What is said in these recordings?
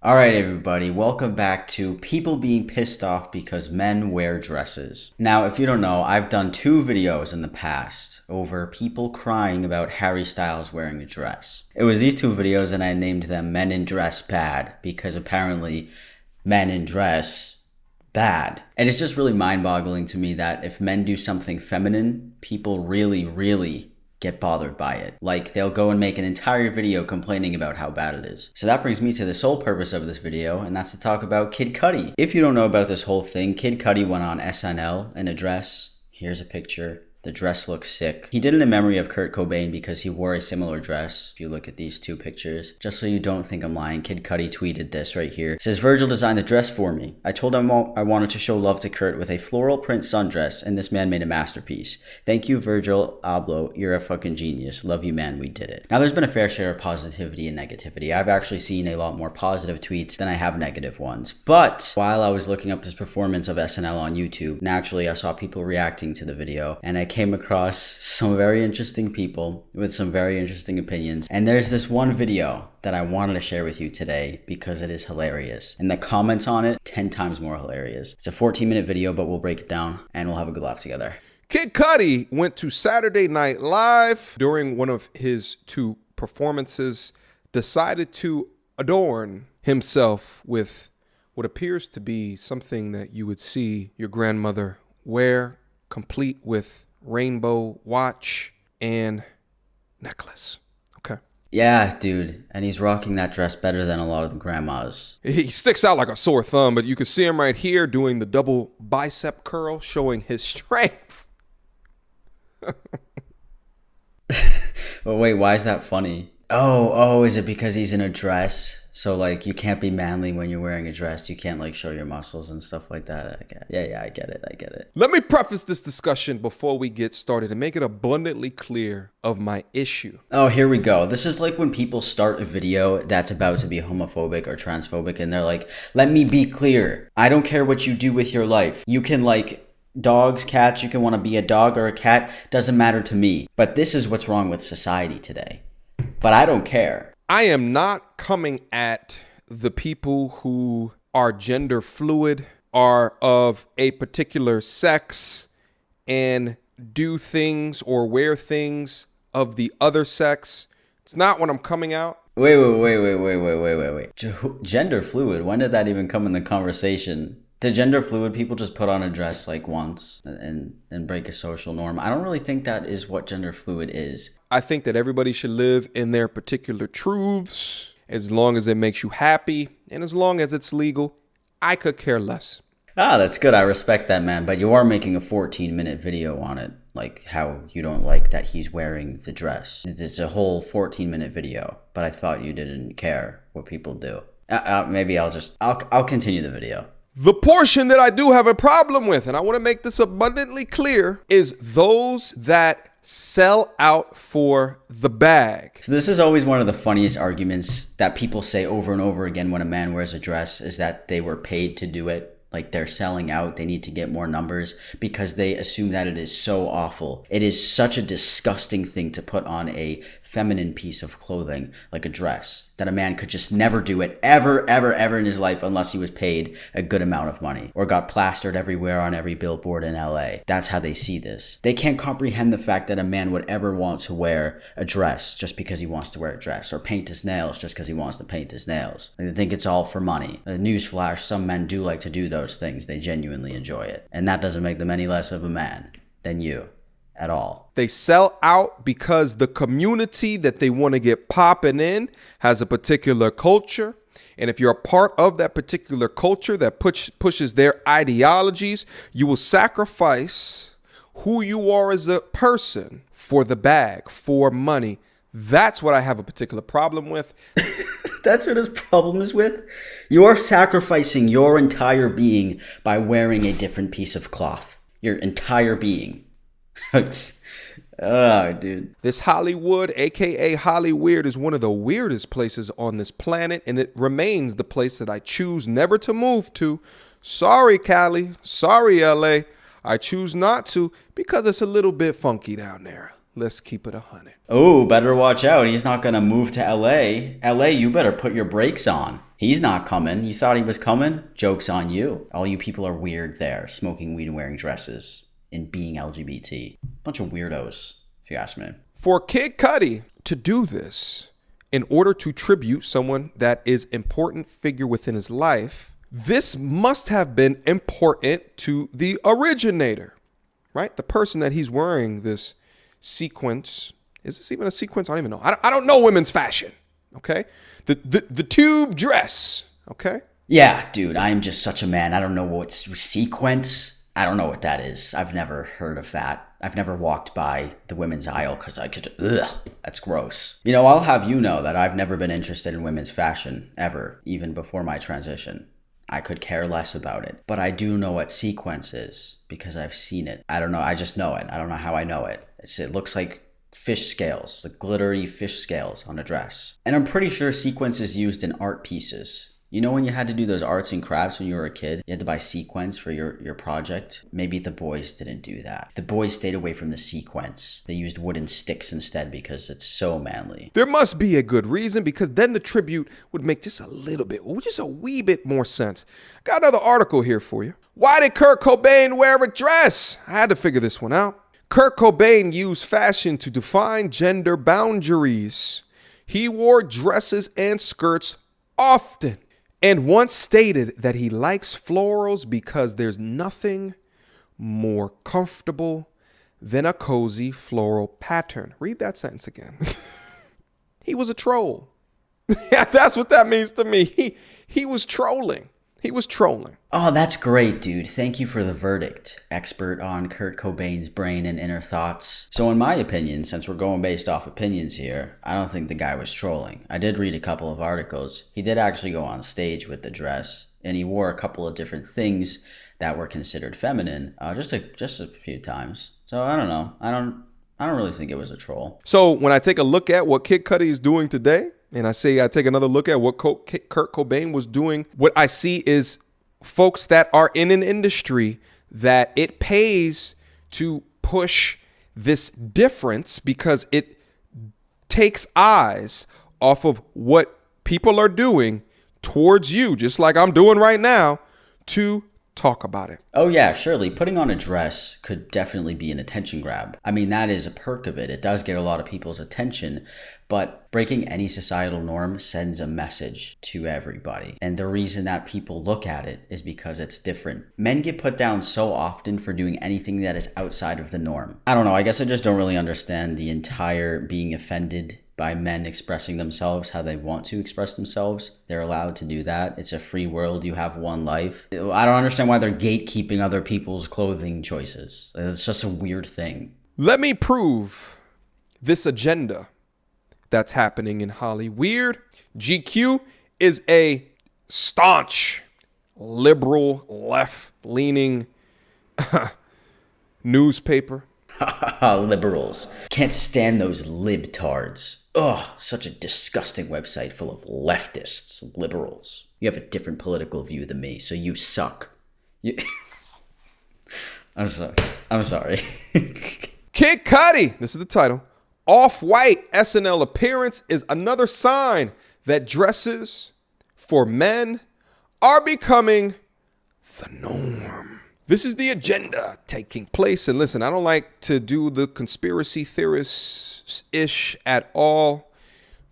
All right, everybody, welcome back to people being pissed off because men wear dresses. Now, if you don't know, I've done 2 videos in the past over people crying about Harry Styles wearing a dress. It was these 2 videos and I named them Men in Dress Bad because apparently men in dress bad. And it's just really mind-boggling to me that if men do something feminine, people really get bothered by it. Like, they'll go and make an entire video complaining about how bad it is. So that brings me to the sole purpose of this video, and that's to talk about Kid Cudi. If you don't know about this whole thing, Kid Cudi went on SNL in a dress. Here's a picture. The dress looks sick. He did it in memory of Kurt Cobain because he wore a similar dress. If you look at these 2 pictures. Just so you don't think I'm lying, Kid Cudi tweeted this right here. It says, Virgil designed the dress for me. I told him I wanted to show love to Kurt with a floral print sundress, and this man made a masterpiece. Thank you, Virgil Abloh. You're a fucking genius. Love you, man. We did it. Now, there's been a fair share of positivity and negativity. I've actually seen a lot more positive tweets than I have negative ones. But while I was looking up this performance of SNL on YouTube, naturally I saw people reacting to the video, and I came across some very interesting people with some very interesting opinions. And there's this one video that I wanted to share with you today because it is hilarious. And the comments on it, 10 times more hilarious. It's a 14-minute video, but we'll break it down and we'll have a good laugh together. Kid Cudi went to Saturday Night Live during one of his 2 performances, decided to adorn himself with what appears to be something that you would see your grandmother wear, complete with rainbow watch and necklace. Okay. Yeah, dude. And he's rocking that dress better than a lot of the grandmas. He sticks out like a sore thumb, but you can see him right here doing the double bicep curl, showing his strength. But wait, why is that funny? Oh, is it because he's in a dress? So, like, you can't be manly when you're wearing a dress. You can't, like, show your muscles and stuff like that. I get it. Let me preface this discussion before we get started and make it abundantly clear of my issue. Oh, here we go. This is like when people start a video that's about to be homophobic or transphobic and they're like, let me be clear. I don't care what you do with your life. You can, like, dogs, cats, you can want to be a dog or a cat. Doesn't matter to me. But this is what's wrong with society today. But I don't care. I am not coming at the people who are gender fluid, are of a particular sex, and do things or wear things of the other sex. It's not what I'm coming out. Wait. Gender fluid, when did that even come in the conversation? Did gender fluid people just put on a dress like once and break a social norm? I don't really think that is what gender fluid is. I think that everybody should live in their particular truths as long as it makes you happy and as long as it's legal. I could care less. Ah, that's good. I respect that, man. But you are making a 14-minute video on it, like how you don't like that he's wearing the dress. It's a whole 14-minute video, but I thought you didn't care what people do. Maybe I'll continue the video. The portion that I do have a problem with, and I want to make this abundantly clear, is those that sell out for the bag. So this is always one of the funniest arguments that people say over and over again when a man wears a dress is that they were paid to do it. Like, they're selling out, they need to get more numbers because they assume that it is so awful. It is such a disgusting thing to put on a feminine piece of clothing, like a dress, that a man could just never do it ever in his life unless he was paid a good amount of money or got plastered everywhere on every billboard in LA. That's how they see this. They can't comprehend the fact that a man would ever want to wear a dress just because he wants to wear a dress or paint his nails just because he wants to paint his nails. They think it's all for money. A newsflash, some men do like to do those things. They genuinely enjoy it. And that doesn't make them any less of a man than you. At all. They sell out because the community that they want to get popping in has a particular culture. And if you're a part of that particular culture that pushes their ideologies, you will sacrifice who you are as a person for the bag, for money. That's what I have a particular problem with. That's what his problem is with? You are sacrificing your entire being by wearing a different piece of cloth. Your entire being. Oh, dude. This Hollywood, aka Hollyweird, is one of the weirdest places on this planet, and it remains the place that I choose never to move to. Sorry, Cali. Sorry, LA. I choose not to because it's a little bit funky down there. Let's keep it 100. Oh, better watch out. He's not going to move to LA. LA, you better put your brakes on. He's not coming. You thought he was coming? Joke's on you. All you people are weird there, smoking weed and wearing dresses and being LGBT. Bunch of weirdos, if you ask me. For Kid Cudi to do this in order to tribute someone that is important figure within his life, this must have been important to the originator, right? The person that he's wearing this sequence. Is this even a sequence? I don't even know. I don't know women's fashion. Okay. The tube dress. Okay. Yeah, dude, I am just such a man. I don't know what's sequence. I don't know what that is. I've never heard of that. I've never walked by the women's aisle because I could, that's gross. You know, I'll have you know that I've never been interested in women's fashion ever, even before my transition. I could care less about it. But I do know what sequence is because I've seen it. I don't know. I just know it. I don't know how I know it. It looks like fish scales, like glittery fish scales on a dress. And I'm pretty sure sequence is used in art pieces. You know when you had to do those arts and crafts when you were a kid? You had to buy sequins for your project? Maybe the boys didn't do that. The boys stayed away from the sequins. They used wooden sticks instead because it's so manly. There must be a good reason, because then the tribute would make just a little bit, just a wee bit more sense. Got another article here for you. Why did Kurt Cobain wear a dress? I had to figure this one out. Kurt Cobain used fashion to define gender boundaries. He wore dresses and skirts often, and once stated that he likes florals because there's nothing more comfortable than a cozy floral pattern. Read that sentence again. He was a troll. Yeah, that's what that means to me. He was trolling. He was trolling. Oh, that's great, dude. Thank you for the verdict, expert on Kurt Cobain's brain and inner thoughts. So in my opinion, since we're going based off opinions here, I don't think the guy was trolling. I did read a couple of articles. He did actually go on stage with the dress, and he wore a couple of different things that were considered feminine, just a few times. So I don't know. I don't really think it was a troll. So when I take a look at what Kid Cudi is doing today, and I take another look at what Kurt Cobain was doing, what I see is folks that are in an industry that it pays to push this difference because it takes eyes off of what people are doing towards you, just like I'm doing right now, to talk about it. Oh yeah, surely. Putting on a dress could definitely be an attention grab. I mean, that is a perk of it. It does get a lot of people's attention, but breaking any societal norm sends a message to everybody. And the reason that people look at it is because it's different. Men get put down so often for doing anything that is outside of the norm. I don't know. I guess I just don't really understand the entire being offended by men expressing themselves how they want to express themselves. They're allowed to do that. It's a free world. You have one life. I don't understand why they're gatekeeping other people's clothing choices. It's just a weird thing. Let me prove this agenda that's happening in Hollywood. GQ is a staunch, liberal, left-leaning newspaper. Liberals. Can't stand those libtards. Ugh, such a disgusting website full of leftists, liberals. You have a different political view than me, so you suck. I'm sorry. Kid Cudi, this is the title. Off-white SNL appearance is another sign that dresses for men are becoming the norm. This is the agenda taking place. And listen, I don't like to do the conspiracy theorist-ish at all,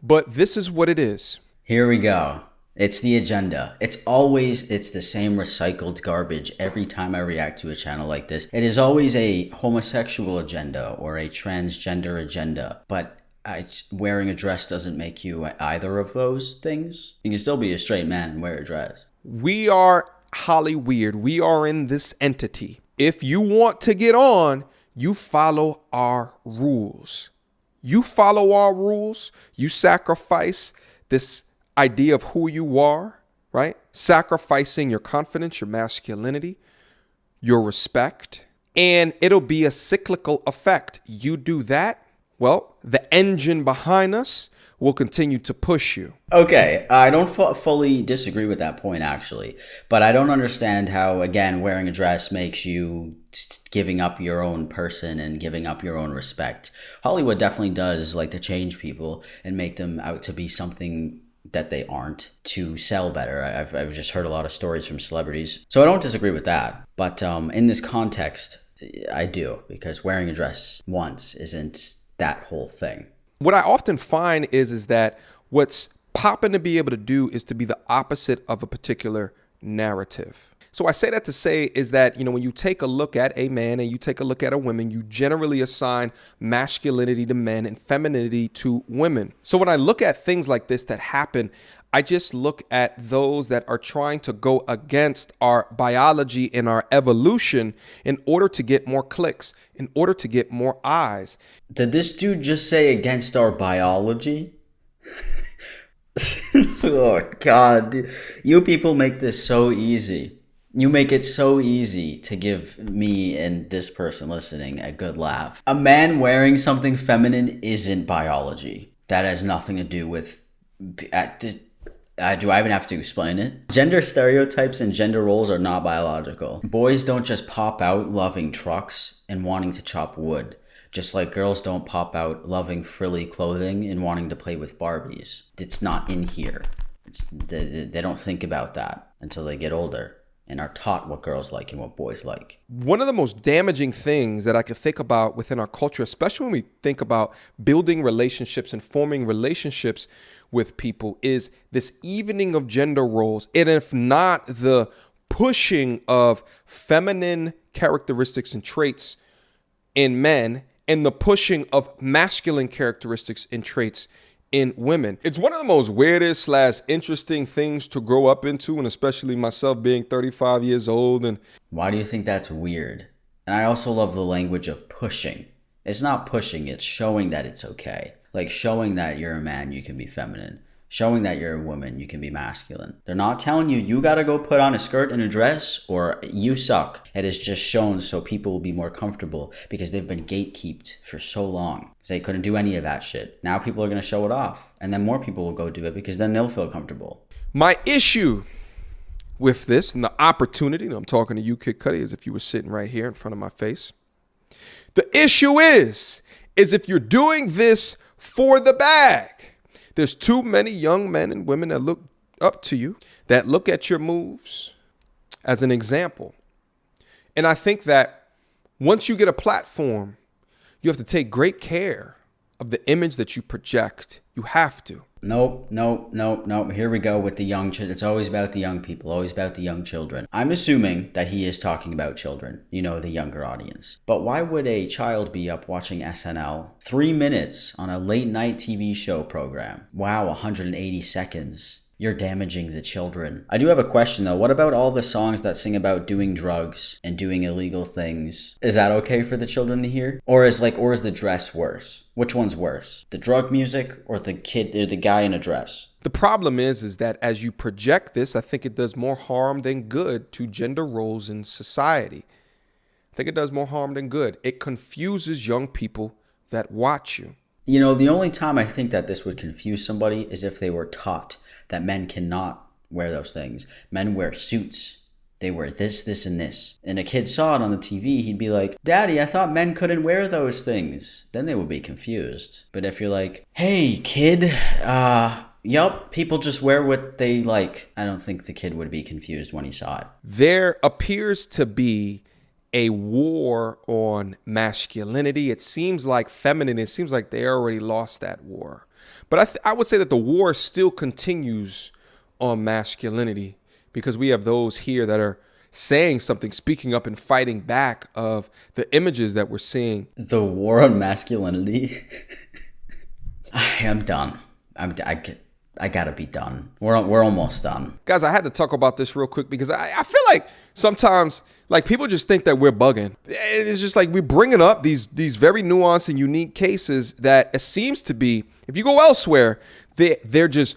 but this is what it is. Here we go. It's the agenda. It's the same recycled garbage every time I react to a channel like this. It is always a homosexual agenda or a transgender agenda, but wearing a dress doesn't make you either of those things. You can still be a straight man and wear a dress. We are Hollywood. We are in this entity. If you want to get on, you follow our rules. You follow our rules. You sacrifice this idea of who you are, right? Sacrificing your confidence, your masculinity, your respect, and it'll be a cyclical effect. You do that, well, the engine behind us will continue to push you. Okay, I don't fully disagree with that point, actually. But I don't understand how, again, wearing a dress makes you giving up your own person and giving up your own respect. Hollywood definitely does like to change people and make them out to be something that they aren't to sell better. I've just heard a lot of stories from celebrities. So I don't disagree with that. But in this context, I do, because wearing a dress once isn't that whole thing. What I often find is that what's popping to be able to do is to be the opposite of a particular narrative. So I say that to say is that, when you take a look at a man and you take a look at a woman, you generally assign masculinity to men and femininity to women. So when I look at things like this that happen, I just look at those that are trying to go against our biology and our evolution in order to get more clicks, in order to get more eyes. Did this dude just say against our biology? Oh, God. You people make this so easy. You make it so easy to give me and this person listening a good laugh. A man wearing something feminine isn't biology. That has nothing to do with... do I even have to explain it? Gender stereotypes and gender roles are not biological. Boys don't just pop out loving trucks and wanting to chop wood. Just like girls don't pop out loving frilly clothing and wanting to play with Barbies. It's not in here. They don't think about that until they get older and are taught what girls like and what boys like. One of the most damaging things that I could think about within our culture, especially when we think about building relationships and forming relationships with people, is this evening of gender roles. And if not the pushing of feminine characteristics and traits in men and the pushing of masculine characteristics and traits in women. It's one of the most weirdest / interesting things to grow up into, and especially myself being 35 years old. And why do you think that's weird? And I also love the language of pushing. It's not pushing, it's showing that it's okay. Like showing that you're a man, you can be feminine. Showing that you're a woman, you can be masculine. They're not telling you gotta go put on a skirt and a dress or you suck. It is just shown so people will be more comfortable because they've been gatekept for so long. Because they couldn't do any of that shit. Now people are gonna show it off. And then more people will go do it because then they'll feel comfortable. My issue with this and the opportunity, and I'm talking to you, Kid Cuddy, as if you were sitting right here in front of my face. The issue is if you're doing this for the bag, there's too many young men and women that look up to you, that look at your moves as an example. And I think that once you get a platform, you have to take great care of the image that you project. You have to. Nope. Here we go with the young children. It's always about the young people, always about the young children. I'm assuming that he is talking about children, the younger audience. But why would a child be up watching SNL 3 minutes on a late night TV show program? Wow, 180 seconds. You're damaging the children. I do have a question though. What about all the songs that sing about doing drugs and doing illegal things? Is that okay for the children to hear? Or is the dress worse? Which one's worse? The drug music or the kid or the guy in a dress? The problem is that as you project this, I think it does more harm than good to gender roles in society. I think it does more harm than good. It confuses young people that watch you. The only time I think that this would confuse somebody is if they were taught that men cannot wear those things. Men wear suits. They wear this, and this. And a kid saw it on the TV, he'd be like, Daddy, I thought men couldn't wear those things. Then they would be confused. But if you're like, hey, kid, yup, people just wear what they like. I don't think the kid would be confused when he saw it. There appears to be a war on masculinity. It seems like feminine. It seems like they already lost that war. But I would say that the war still continues on masculinity because we have those here that are saying something, speaking up and fighting back of the images that we're seeing. The war on masculinity? I'm done. I gotta be done. We're almost done. Guys, I had to talk about this real quick because I feel like sometimes people just think that we're bugging. It's just like we're bringing up these very nuanced and unique cases that it seems to be, if you go elsewhere, they're just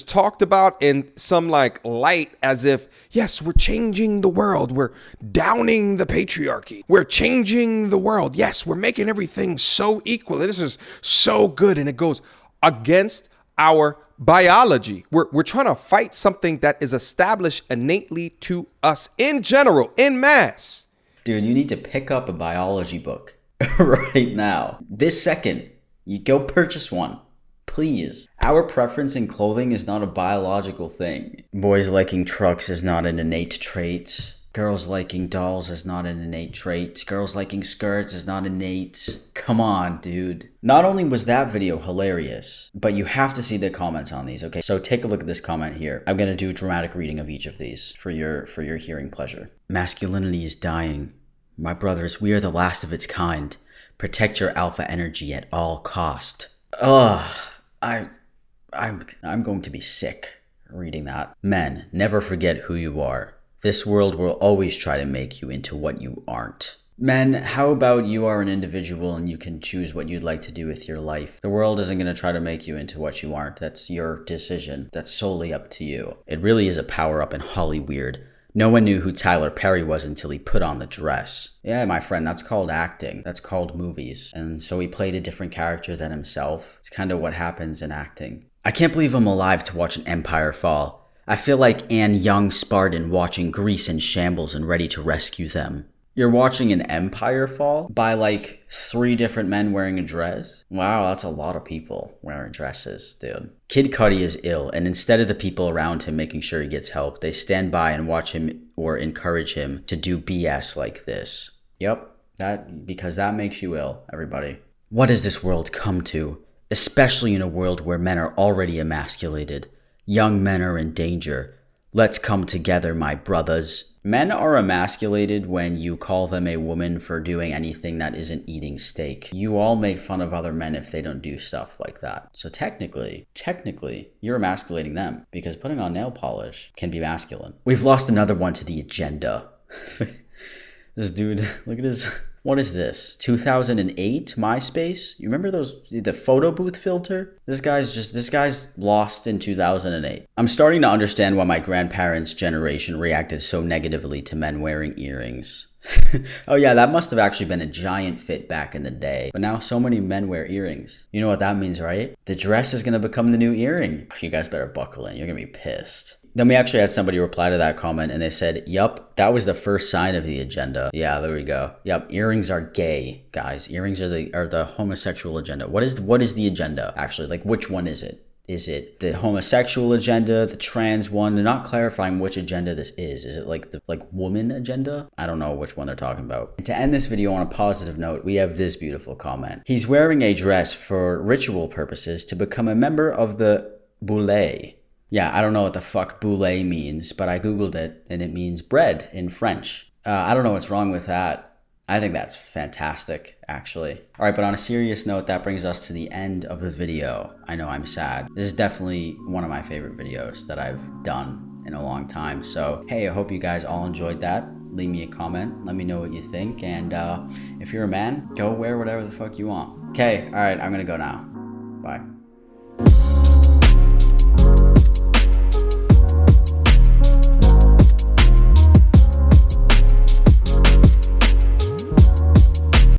talked about in some light as if, yes, we're changing the world. We're downing the patriarchy. We're changing the world. Yes, we're making everything so equal. This is so good. And it goes against our biology. We're trying to fight something that is established innately to us in general, in mass. Dude, you need to pick up a biology book right now. This second, you go purchase one. Please. Our preference in clothing is not a biological thing. Boys liking trucks is not an innate trait. Girls liking dolls is not an innate trait. Girls liking skirts is not innate. Come on, dude. Not only was that video hilarious, but you have to see the comments on these, okay? So take a look at this comment here. I'm gonna do a dramatic reading of each of these for your hearing pleasure. Masculinity is dying. My brothers, we are the last of its kind. Protect your alpha energy at all cost. Ugh, I'm going to be sick reading that. Men, never forget who you are. This world will always try to make you into what you aren't. Men, how about you are an individual and you can choose what you'd like to do with your life? The world isn't going to try to make you into what you aren't. That's your decision. That's solely up to you. It really is a power up in Hollyweird. No one knew who Tyler Perry was until he put on the dress. Yeah, my friend, that's called acting. That's called movies. And so he played a different character than himself. It's kind of what happens in acting. I can't believe I'm alive to watch an empire fall. I feel like Anne Young Spartan watching Greece in shambles and ready to rescue them. You're watching an empire fall by like 3 different men wearing a dress? Wow, that's a lot of people wearing dresses, dude. Kid Cudi is ill, and instead of the people around him making sure he gets help, they stand by and watch him or encourage him to do BS like this. Yep, because that makes you ill, everybody. What has this world come to? Especially in a world where men are already emasculated. Young men are in danger. Let's come together, my brothers. Men are emasculated when you call them a woman for doing anything that isn't eating steak. You all make fun of other men if they don't do stuff like that. So technically, you're emasculating them because putting on nail polish can be masculine. We've lost another one to the agenda. This dude, look at his... What is this? 2008 MySpace? You remember the photo booth filter? This guy's lost in 2008. I'm starting to understand why my grandparents' generation reacted so negatively to men wearing earrings. Oh yeah, that must have actually been a giant fit back in the day. But now so many men wear earrings. You know what that means, right? The dress is gonna become the new earring. You guys better buckle in, you're gonna be pissed. Then we actually had somebody reply to that comment and they said, yup, that was the first sign of the agenda. Yeah, there we go. Yep, earrings are gay, guys. Earrings are the homosexual agenda. What is the agenda, actually? Like, which one is it? Is it the homosexual agenda, the trans one? They're not clarifying which agenda this is. Is it like the woman agenda? I don't know which one they're talking about. And to end this video on a positive note, we have this beautiful comment. He's wearing a dress for ritual purposes to become a member of the Boule. Yeah, I don't know what the fuck boule means, but I googled it and it means bread in French. I don't know what's wrong with that. I think that's fantastic, actually. All right, but on a serious note, that brings us to the end of the video. I know I'm sad. This is definitely one of my favorite videos that I've done in a long time. So, hey, I hope you guys all enjoyed that. Leave me a comment. Let me know what you think. And if you're a man, go wear whatever the fuck you want. Okay, all right, I'm gonna go now. Bye.